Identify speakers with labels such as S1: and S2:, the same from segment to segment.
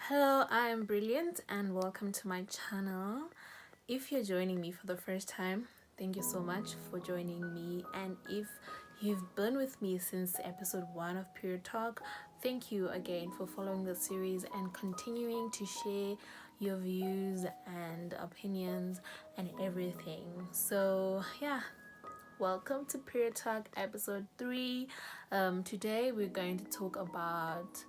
S1: Hello, I am Brilliant and welcome to my channel. If you're joining me for the first time, thank you so much for joining me. And if you've been with me since episode 1 of Period Talk, thank you again for following the series and continuing to share your views and opinions and everything. So, yeah. Welcome to Period Talk episode 3. Today we're going to talk about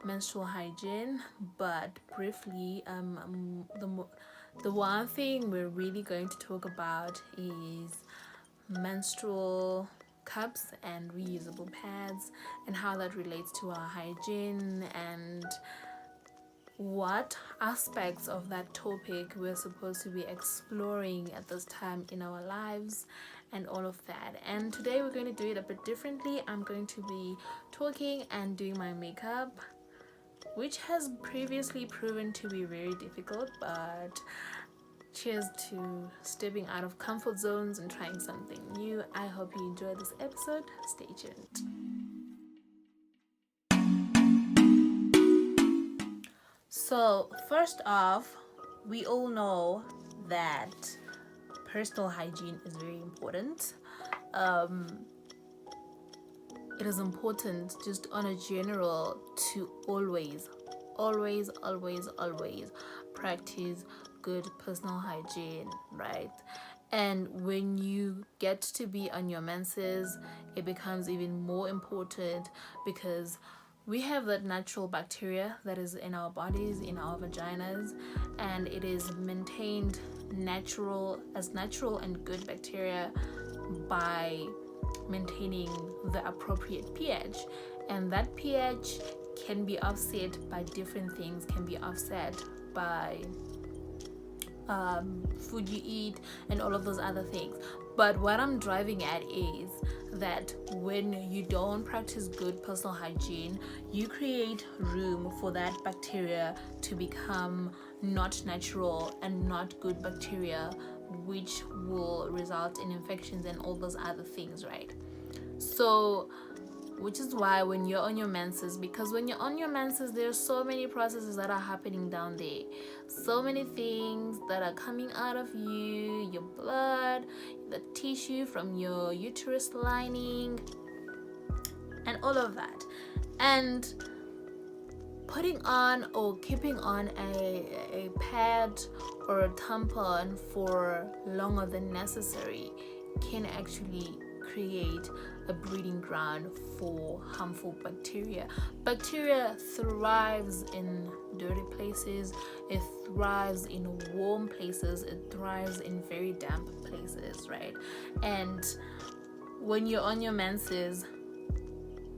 S1: menstrual hygiene, but briefly, the one thing we're really going to talk about is menstrual cups and reusable pads and how that relates to our hygiene and what aspects of that topic we're supposed to be exploring at this time in our lives and all of that. And today we're going to do it a bit differently. I'm going to be talking and doing my makeup, which has previously proven to be very difficult, but cheers to stepping out of comfort zones and trying something new. I hope you enjoy this episode. Stay tuned. So, first off, we all know that personal hygiene is very important. It is important just on a general to always practice good personal hygiene, right? And when you get to be on your menses, it becomes even more important because we have that natural bacteria that is in our bodies, in our vaginas, and it is maintained natural and good bacteria by maintaining the appropriate pH. And that pH can be offset by different things, can be offset by food you eat and all of those other things. But what I'm driving at is that when you don't practice good personal hygiene, you create room for that bacteria to become not natural and not good bacteria, which will result in infections and all those other things, right? So which is why when you're on your menses, because when you're on your menses, there's so many processes that are happening down there, so many things that are coming out of you, your blood, the tissue from your uterus lining, and all of that. And putting on or keeping on a pad or a tampon for longer than necessary can actually create a breeding ground for harmful bacteria. Bacteria thrives in dirty places, it thrives in warm places, it thrives in very damp places, right? And when you're on your menses,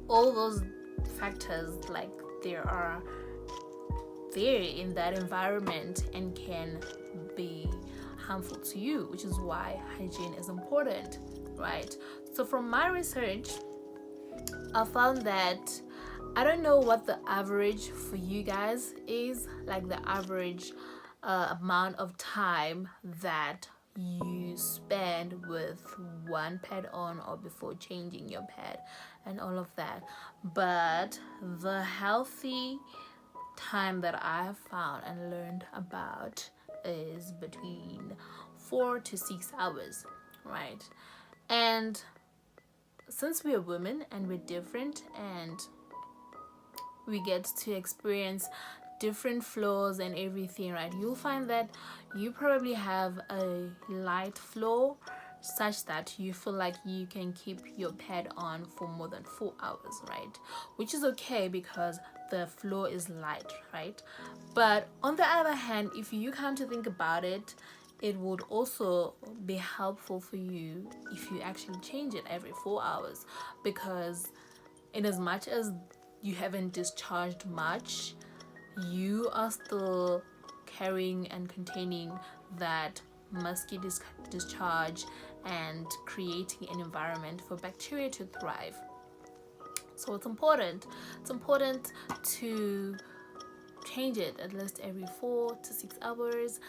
S1: all those factors, like, there are there in that environment and can be harmful to you, which is why hygiene is important, right? So from my research, I found that I don't know what the average for you guys is, like the average amount of time that you spend with one pad on or before changing your pad and all of that. But the healthy time that I have found and learned about is between 4 to 6 hours, right? And since we're women and we're different and we get to experience different flows and everything, right? You'll find that you probably have a light flow such that you feel like you can keep your pad on for more than 4 hours, right? Which is okay because the flow is light, right? But on the other hand, if you come to think about it, it would also be helpful for you if you actually change it every 4 hours, because in as much as you haven't discharged much, you are still carrying and containing that musky discharge and creating an environment for bacteria to thrive. So it's important to change it at least every 4 to 6 hours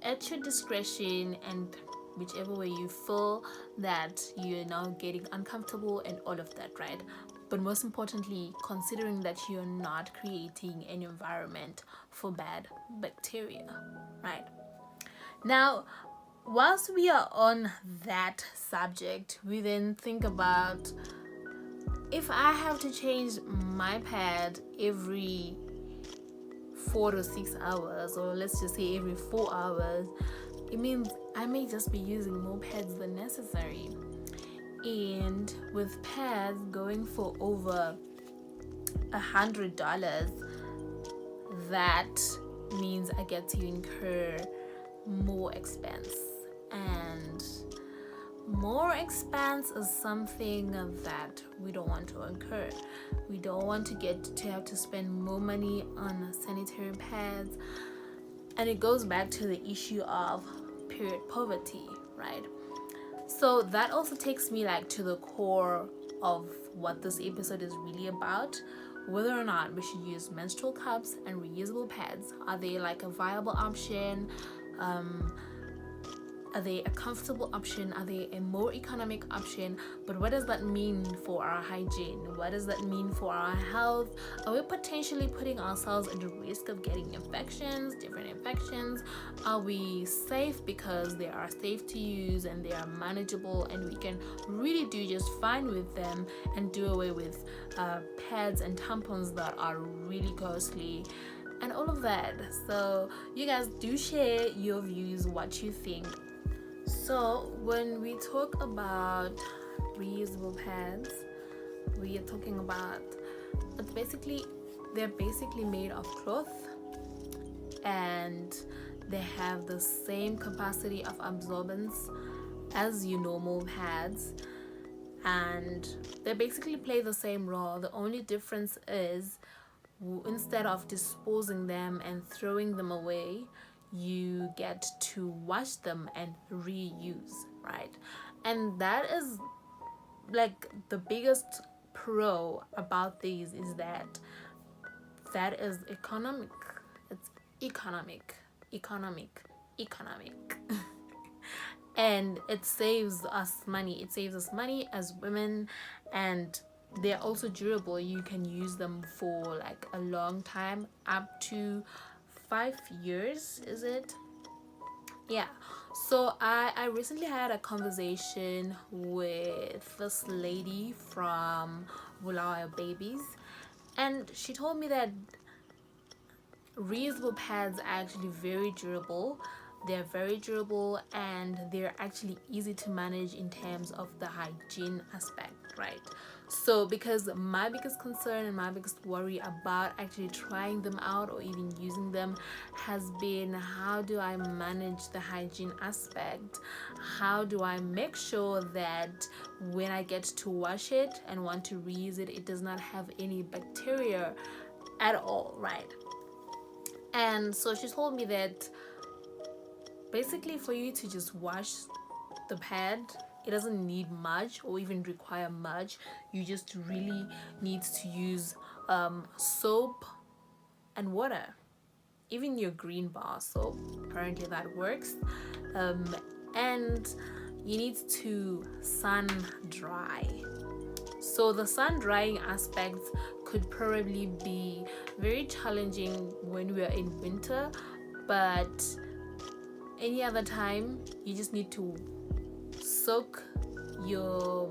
S1: at your discretion and whichever way you feel that you're now getting uncomfortable and all of that, right? but most importantly, considering that you're not creating an environment for bad bacteria, right? Now, whilst we are on that subject, we then think about, if I have to change my pad every 4 to 6 hours, or let's just say every 4 hours, it means I may just be using more pads than necessary. And with pads going for over $100, that means I get to incur more expense, and more expense is something that we don't want to incur. We don't want to have to spend more money on sanitary pads, and it goes back to the issue of period poverty, right? So that also takes me like to the core of what this episode is really about, whether or not we should use menstrual cups and reusable pads. Are they like a viable option? Are they a comfortable option? Are they a more economic option? But what does that mean for our hygiene? What does that mean for our health? Are we potentially putting ourselves at risk of getting infections, different infections? Are we safe because they are safe to use and they are manageable and we can really do just fine with them, and do away with pads and tampons that are really costly? And all of that. So you guys do share your views, what you think. So when we talk about reusable pads, we are talking about, they're basically made of cloth, and they have the same capacity of absorbance as your normal pads, and they basically play the same role. The only difference is, instead of disposing them and throwing them away, you get to wash them and reuse, right? And that is like the biggest pro about these, is that is economic. It's economic and it saves us money as women, and they're also durable. You can use them for like a long time, up to 5 years, is it? Yeah. So I recently had a conversation with this lady from Bulawayo Babies, and she told me that reusable pads are actually very durable. They're very durable, and they're actually easy to manage in terms of the hygiene aspect, right? So because my biggest concern and my biggest worry about actually trying them out or even using them has been, how do I manage the hygiene aspect? How do I make sure that when I get to wash it and want to reuse it, it does not have any bacteria at all, right? And so she told me that basically for you to just wash the pad, it doesn't need much or even require much. You just really need to use soap and water. Even your green bar soap, apparently that works. And you need to sun dry. So the sun drying aspect could probably be very challenging when we are in winter, but any other time you just need to soak your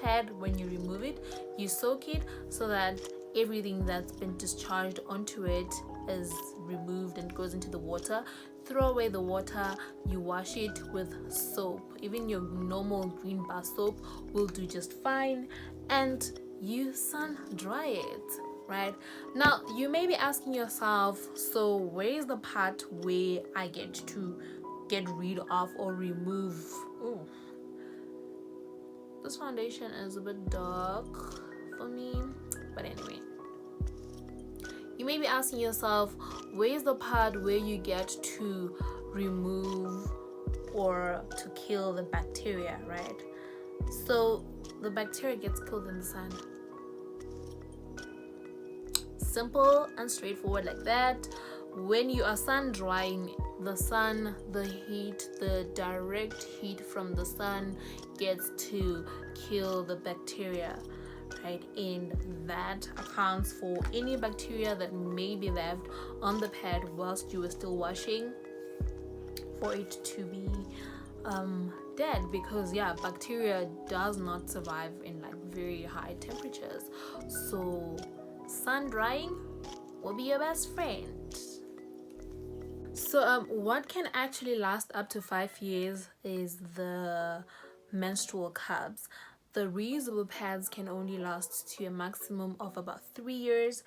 S1: pad. When you remove it, you soak it so that everything that's been discharged onto it is removed and goes into the water. Throw away the water, you wash it with soap. Even your normal green bar soap will do just fine, and you sun dry it, right? Now you may be asking yourself, so where is the part where I get to get rid of or remove? Ooh, this foundation is a bit dark for me, but anyway, you may be asking yourself, where's the part where you get to remove or to kill the bacteria, right? So the bacteria gets killed in the sun. Simple and straightforward like that. when you are sun drying, the sun, the heat, the direct heat from the sun gets to kill the bacteria, right? And that accounts for any bacteria that may be left on the pad whilst you were still washing, for it to be dead, because bacteria does not survive in like very high temperatures. So sun drying will be your best friend. So what can actually last up to 5 years is the menstrual cups. The reusable pads can only last to a maximum of about 3 years,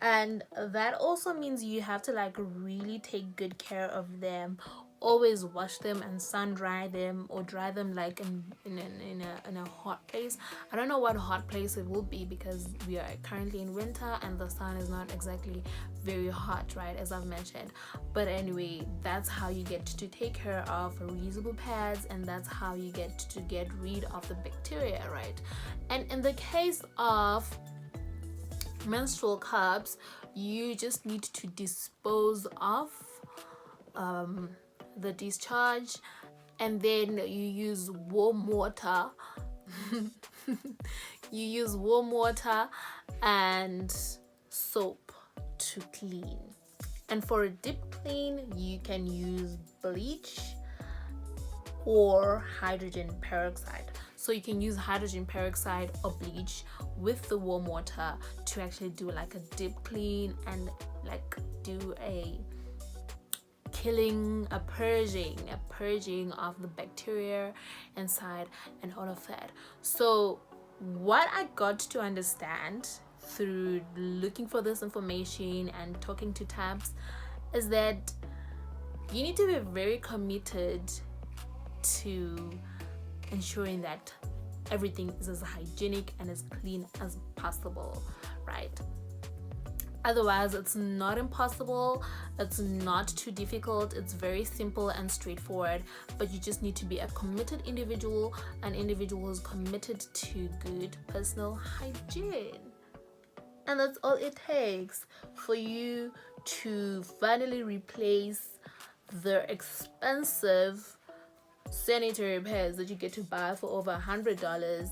S1: and that also means you have to like really take good care of them. Always wash them and sun dry them, or dry them like in a hot place. I don't know what hot place it will be, because we are currently in winter and the sun is not exactly very hot, right, as I've mentioned. But anyway, that's how you get to take care of reusable pads, and that's how you get to get rid of the bacteria, right? And in the case of menstrual cups, you just need to dispose of the discharge, and then you use warm water. You use warm water and soap to clean. And for a deep clean, you can use bleach or hydrogen peroxide. So you can use hydrogen peroxide or bleach with the warm water to actually do like a deep clean and like do a purging of the bacteria inside and all of that. So what I got to understand through looking for this information and talking to tabs is that you need to be very committed to ensuring that everything is as hygienic and as clean as possible, right? Otherwise, it's not impossible, it's not too difficult, it's very simple and straightforward, but you just need to be a committed individual, an individual who's committed to good personal hygiene. And that's all it takes for you to finally replace the expensive sanitary pads that you get to buy for over $100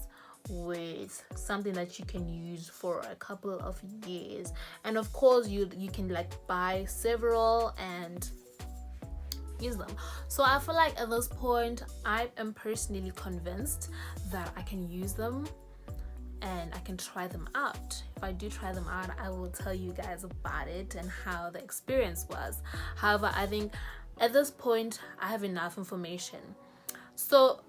S1: with something that you can use for a couple of years. And of course you can like buy several and use them. So I feel like at this point I am personally convinced that I can use them and I can try them out. If I do try them out, I will tell you guys about it and how the experience was. However, I think at this point I have enough information. So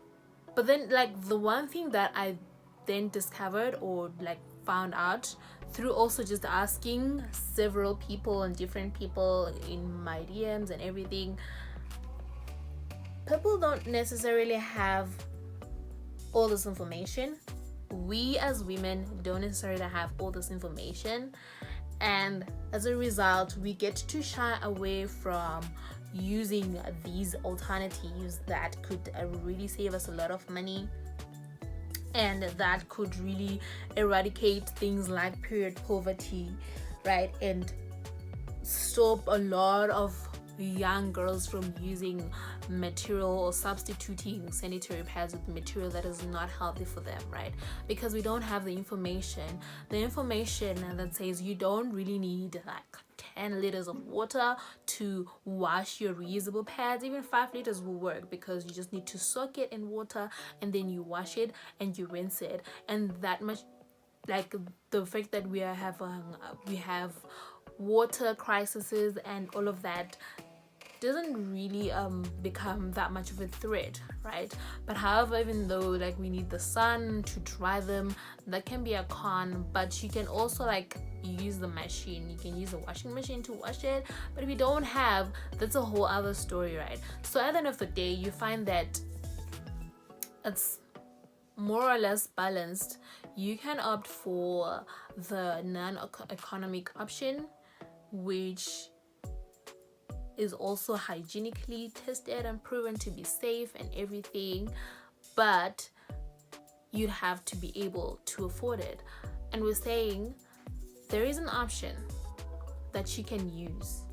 S1: but then like the one thing that I then discovered or like found out through also just asking several people and different people in my DMs and everything, people don't necessarily have all this information. We as women don't necessarily have all this information, and as a result we get to shy away from using these alternatives that could really save us a lot of money, and that could really eradicate things like period poverty, right, and stop a lot of young girls from using material or substituting sanitary pads with material that is not healthy for them, right? Because we don't have the information that says you don't really need like 10 liters of water to wash your reusable pads. Even 5 liters will work, because you just need to soak it in water and then you wash it and you rinse it. And that much, like the fact that we have water crises and all of that doesn't really become that much of a threat, right? But however, even though like we need the sun to dry them, that can be a con. But you can also like use the machine, you can use a washing machine to wash it. But if you don't have, that's a whole other story, right? So at the end of the day, you find that it's more or less balanced. You can opt for the non-economic option, which is also hygienically tested and proven to be safe and everything, but you'd have to be able to afford it. And we're saying there is an option that you can use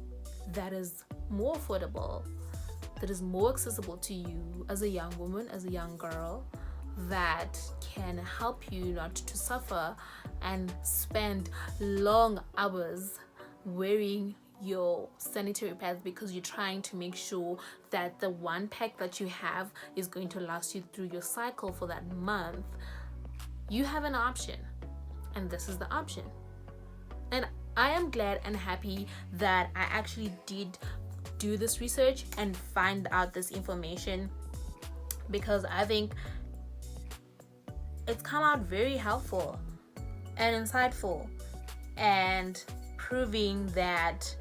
S1: that is more affordable, that is more accessible to you as a young woman, as a young girl, that can help you not to suffer and spend long hours wearing your sanitary pads because you're trying to make sure that the one pack that you have is going to last you through your cycle for that month. You have an option, and this is the option. And I am glad and happy that I actually did do this research and find out this information, because I think it's come out very helpful and insightful, and proving that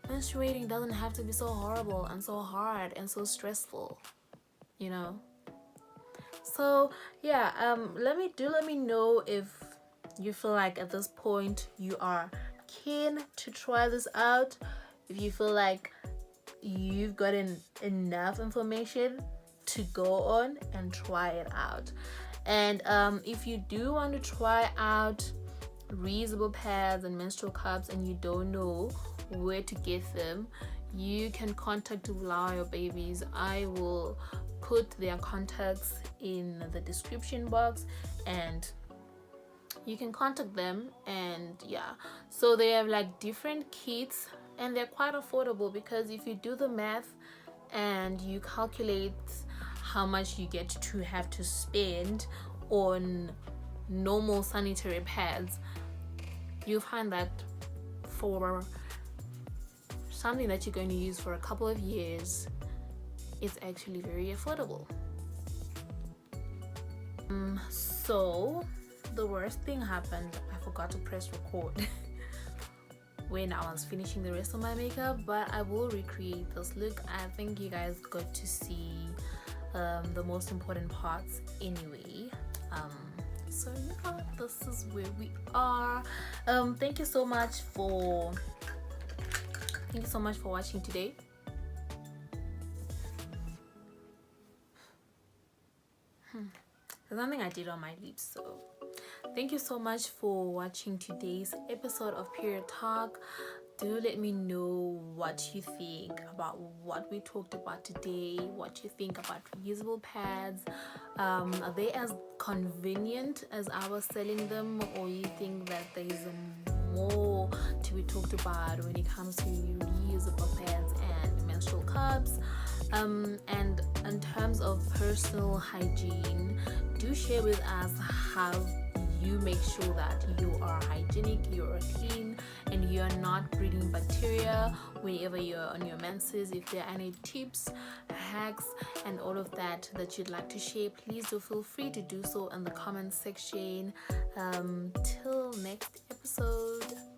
S1: menstruating doesn't have to be so horrible and so hard and so stressful, you know. So yeah, let me know if you feel like at this point you are keen to try this out, if you feel like you've gotten enough information to go on and try it out. And if you do want to try out reusable pads and menstrual cups and you don't know where to get them, you can contact Your Babies. I will put their contacts in the description box and you can contact them. And yeah, so they have like different kits and they're quite affordable, because if you do the math and you calculate how much you get to have to spend on normal sanitary pads, you'll find that for something that you're going to use for a couple of years, it's actually very affordable. So the worst thing happened. I forgot to press record when I was finishing the rest of my makeup, but I will recreate this look. I think you guys got to see the most important parts anyway. So yeah, this is where we are. Thank you so much for watching today. There's something I did on my lips, so thank you so much for watching today's episode of Period Talk. Do let me know what you think about what we talked about today, what you think about reusable pads. Are they as convenient as I was selling them, or you think that there is more to be talked about when it comes to reusable pads and menstrual cups? And in terms of personal hygiene, do share with us how you make sure that you are hygienic, you are clean, and you are not breeding bacteria whenever you're on your menses. If there are any tips, hacks, and all of that you'd like to share, please do feel free to do so in the comment section. Till next episode.